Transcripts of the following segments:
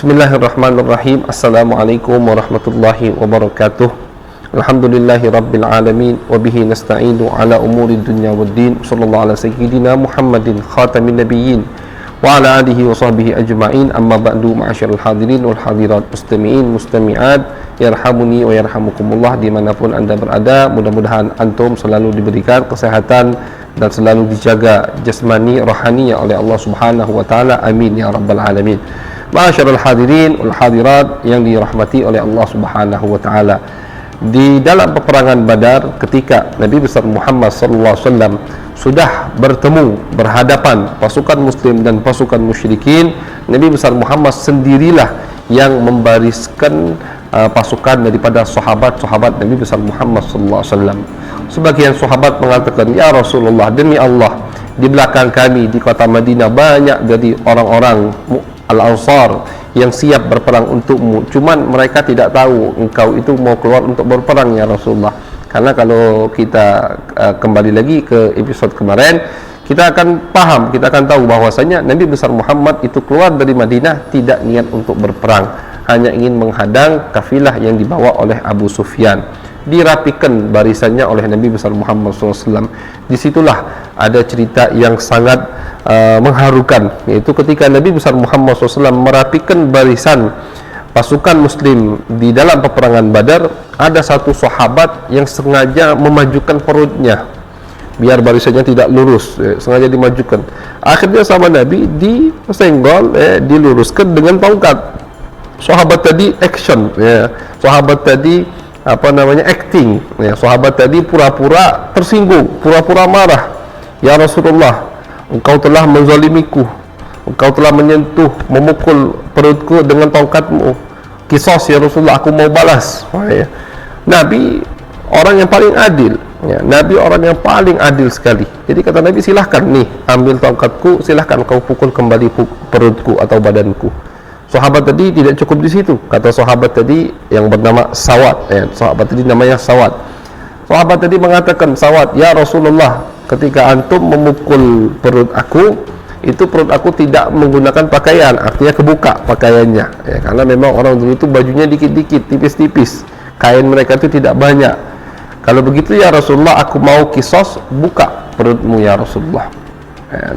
Bismillahirrahmanirrahim. Assalamualaikum warahmatullahi wabarakatuh. Alhamdulillahi rabbil alamin. Wabihi nasta'inu ala umuri dunya waddin. Sallallahu ala sayyidina Muhammadin khatamin nabiyyin wa ala alihi wa sahbihi ajma'in. Amma ba'du, ma'asyarul hadirin wal hadirat, mustami'in mustami'at, yarhamuni wa yarhamukumullah dimanapun anda berada. Mudah-mudahan antum selalu diberikan kesehatan dan selalu dijaga jasmani rohani oleh Allah Subhanahu wa taala. Amin ya rabbal alamin. Ma'asyarul hadirin wal hadirat yang dirahmati oleh Allah Subhanahu wa taala. Di dalam peperangan Badar, ketika Nabi besar Muhammad sallallahu alaihi wasallam sudah bertemu berhadapan pasukan muslim dan pasukan musyrikin, Nabi besar Muhammad sendirilah yang membariskan pasukan daripada sahabat-sahabat Nabi besar Muhammad sallallahu alaihi wasallam. Sebagian sahabat mengatakan, "Ya Rasulullah, demi Allah, di belakang kami di kota Madinah banyak dari orang-orang Al-Ansar yang siap berperang untukmu, cuman mereka tidak tahu engkau itu mau keluar untuk berperang ya Rasulullah." Karena kalau kita kembali lagi ke episode kemarin, kita akan paham, kita akan tahu bahwasanya Nabi besar Muhammad itu keluar dari Madinah tidak niat untuk berperang, hanya ingin menghadang kafilah yang dibawa oleh Abu Sufyan. Dirapikan barisannya oleh Nabi besar Muhammad SAW. Disitulah ada cerita yang sangat mengharukan, yaitu ketika Nabi besar Muhammad SAW merapikan barisan pasukan muslim di dalam peperangan Badar, ada satu sahabat yang sengaja memajukan perutnya biar barisannya tidak lurus, sengaja dimajukan. Akhirnya sama Nabi disenggol, diluruskan dengan tongkat. Sahabat tadi action, sahabat tadi acting, sahabat tadi pura-pura tersinggung, pura-pura marah. "Ya Rasulullah, engkau telah menzalimiku, engkau telah menyentuh, memukul perutku dengan tongkatmu. Qisas ya Rasulullah, aku mau balas." Nabi orang yang paling adil, Nabi orang yang paling adil sekali. Jadi kata Nabi, silahkan nih, ambil tongkatku, silahkan kau pukul kembali perutku atau badanku. Sahabat tadi tidak cukup di situ. Kata sahabat tadi yang bernama Sawat, sahabat tadi namanya Sawat. Sahabat tadi mengatakan, "Sawat, ya Rasulullah, ketika antum memukul perut aku, itu perut aku tidak menggunakan pakaian, artinya kebuka pakaiannya, karena memang orang dulu itu bajunya dikit-dikit, tipis-tipis, kain mereka itu tidak banyak. Kalau begitu ya Rasulullah, aku mau kisos, buka perutmu ya Rasulullah."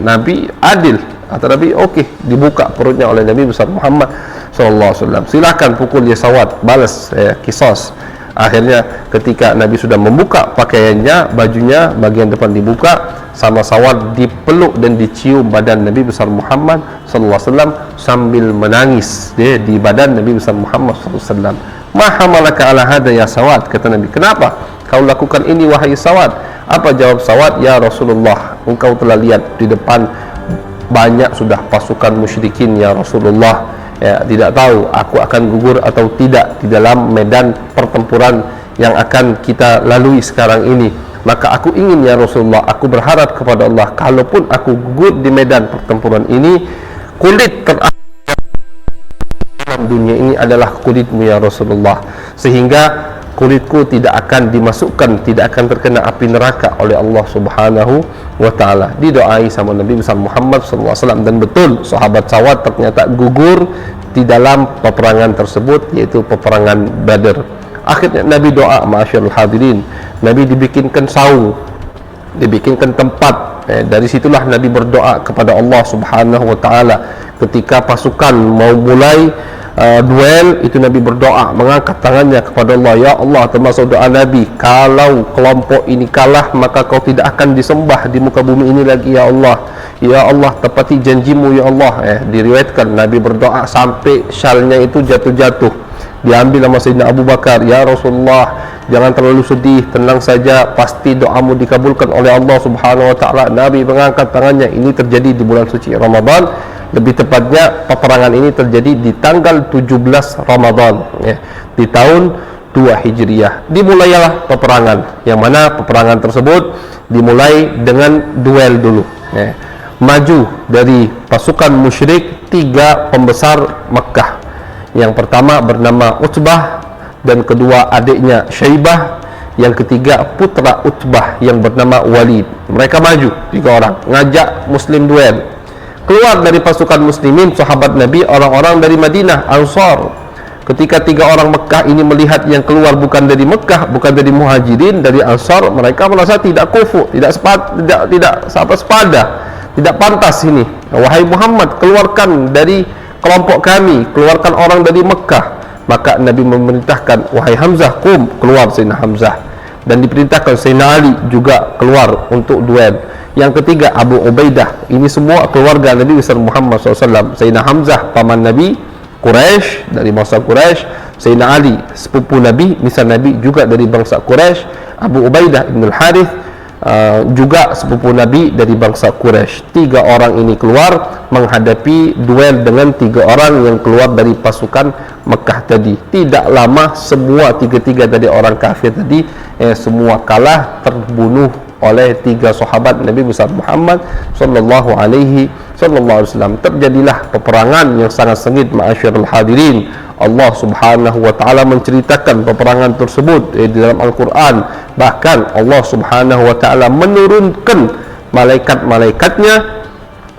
Nabi adil, kata Nabi, oke, dibuka perutnya oleh Nabi besar Muhammad SAW. Silakan pukul ya Sawat, balas kisos. Akhirnya ketika Nabi sudah membuka pakaiannya, bajunya bagian depan dibuka, sama Sawat dipeluk dan dicium badan Nabi besar Muhammad SAW sambil menangis di badan Nabi besar Muhammad SAW. "Ma hamalaka ala hada ya Sawat," kata Nabi, "kenapa kau lakukan ini wahai Sawat?" Apa jawab Sawat? "Ya Rasulullah, engkau telah lihat di depan banyak sudah pasukan musyrikin ya Rasulullah, tidak tahu aku akan gugur atau tidak di dalam medan pertempuran yang akan kita lalui sekarang ini. Maka aku ingin ya Rasulullah, aku berharap kepada Allah, kalaupun aku gugur di medan pertempuran ini, kulit terakhir dalam dunia ini adalah kulitmu ya Rasulullah, sehingga kulitku tidak akan dimasukkan, tidak akan terkena api neraka oleh Allah Subhanahu wa taala." Didoai sama Nabi besar Muhammad SAW, dan betul sahabat Sawat ternyata gugur di dalam peperangan tersebut, yaitu peperangan Badar. Akhirnya Nabi doa, ma'asyarul hadirin, Nabi dibikinkan saung, dibikinkan tempat. Dari situlah Nabi berdoa kepada Allah Subhanahu wa taala. Ketika pasukan mau mulai duel, itu Nabi berdoa, mengangkat tangannya kepada Allah. "Ya Allah," termasuk doa Nabi, "kalau kelompok ini kalah, maka kau tidak akan disembah di muka bumi ini lagi ya Allah. Ya Allah, tepati janjimu ya Allah." Diriwayatkan Nabi berdoa sampai syalnya itu jatuh-jatuh, diambil sama Sayyidina Abu Bakar. "Ya Rasulullah, jangan terlalu sedih, tenang saja, pasti doamu dikabulkan oleh Allah Subhanahu wa taala." Nabi mengangkat tangannya. Ini terjadi di bulan suci Ramadan, lebih tepatnya peperangan ini terjadi di tanggal 17 Ramadan, di tahun 2 Hijriah. Dimulailah peperangan, yang mana peperangan tersebut dimulai dengan duel dulu. Maju dari pasukan musyrik 3 pembesar Mekkah. Yang pertama bernama Utbah, dan kedua adiknya Syaibah, yang ketiga putra Utbah yang bernama Walid. Mereka maju 3 orang, ngajak muslim duel. keluar dari pasukan muslimin, sahabat Nabi, orang-orang dari Madinah, Ansar. Ketika 3 orang Mekah ini melihat yang keluar bukan dari Mekah, bukan dari Muhajirin, dari Ansar, mereka merasa tidak kufu, tidak sepada, tidak pantas ini. Wahai Muhammad, keluarkan dari kelompok kami, keluarkan orang dari Mekah. Maka Nabi memerintahkan, wahai Hamzah, keluar Sayyidina Hamzah. Dan diperintahkan Sayyidina Ali juga keluar untuk duel. Yang ketiga, Abu Ubaidah. Ini semua keluarga Nabi besar Muhammad SAW. Sayyidina Hamzah, paman Nabi, Quraisy, dari bangsa Quraisy. Sayyidina Ali, sepupu Nabi, misal Nabi juga dari bangsa Quraisy. Abu Ubaidah Ibn Al-Harith, juga sepupu Nabi dari bangsa Quraisy. 3 orang ini keluar menghadapi duel dengan 3 orang yang keluar dari pasukan Mekah tadi. Tidak lama semua 3 dari orang kafir tadi semua kalah, terbunuh oleh 3 sahabat Nabi besar Muhammad sallallahu alaihi wasallam. Terjadilah peperangan yang sangat sengit, ma'asyiral hadirin. Allah Subhanahu wa taala menceritakan peperangan tersebut di dalam Al-Qur'an. Bahkan Allah Subhanahu wa taala menurunkan malaikat-malaikatnya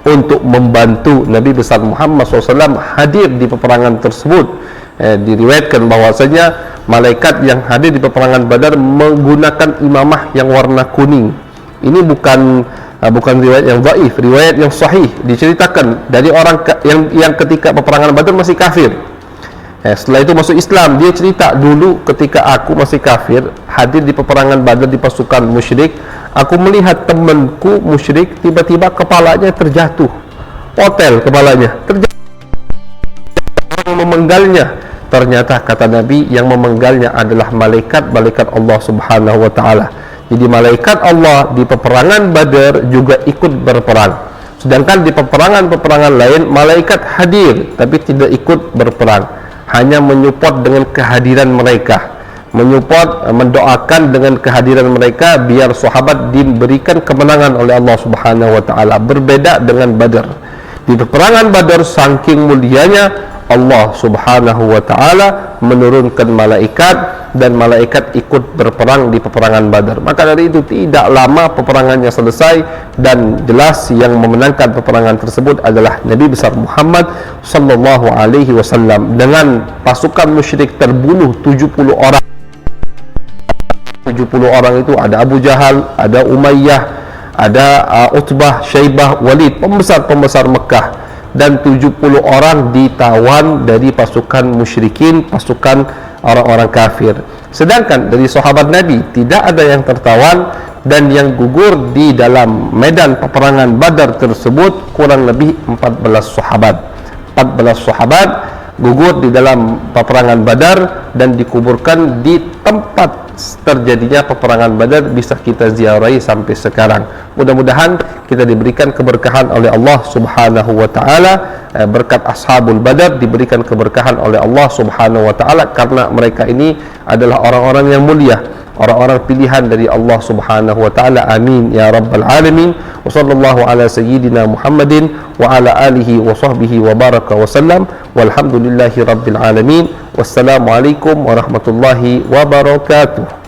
untuk membantu Nabi besar Muhammad SAW hadir di peperangan tersebut. Diriwayatkan bahwasanya malaikat yang hadir di peperangan Badar menggunakan imamah yang warna kuning. Ini bukan riwayat yang dhaif, riwayat yang sahih. Diceritakan dari orang yang ketika peperangan Badar masih kafir. Setelah itu masuk Islam. Dia cerita, dulu ketika aku masih kafir, hadir di peperangan Badar di pasukan musyrik, aku melihat temanku musyrik tiba-tiba kepalanya terjatuh, hotel kepalanya terjatuh, memenggalnya. Ternyata kata Nabi, yang memenggalnya adalah malaikat Allah Subhanahu wa taala. Jadi malaikat Allah di peperangan Badar juga ikut berperang. Sedangkan di peperangan lain malaikat hadir tapi tidak ikut berperang, hanya menyupport dengan kehadiran mereka, mendoakan dengan kehadiran mereka biar sahabat diberikan kemenangan oleh Allah Subhanahu wa taala. Berbeda dengan Badar. Di peperangan Badar saking mulianya, Allah Subhanahu wa taala menurunkan malaikat dan malaikat ikut berperang di peperangan Badar. Maka dari itu tidak lama peperangannya selesai dan jelas yang memenangkan peperangan tersebut adalah Nabi besar Muhammad sallallahu alaihi wasallam. Dengan pasukan musyrik terbunuh 70 orang. 70 orang itu ada Abu Jahal, ada Umayyah, ada Utbah, Syaibah, Walid, pembesar-pembesar Mekah. Dan 70 orang ditawan dari pasukan musyrikin, pasukan orang-orang kafir. Sedangkan dari sahabat Nabi tidak ada yang tertawan, dan yang gugur di dalam medan peperangan Badar tersebut kurang lebih 14 sahabat. 14 sahabat gugur di dalam peperangan Badar dan dikuburkan di tempat terjadinya peperangan Badar, bisa kita ziarahi sampai sekarang. Mudah-mudahan kita diberikan keberkahan oleh Allah Subhanahu wa taala, berkat ashabul Badar diberikan keberkahan oleh Allah Subhanahu wa taala, karena mereka ini adalah orang-orang yang mulia, orang-orang pilihan dari Allah Subhanahu wa taala. Amin ya rabbal alamin. Wa sallallahu ala sayyidina Muhammadin wa ala alihi wa sahbihi wa baraka wa sallam. Walhamdulillahi rabbil alamin. Wassalamualaikum warahmatullahi wabarakatuh.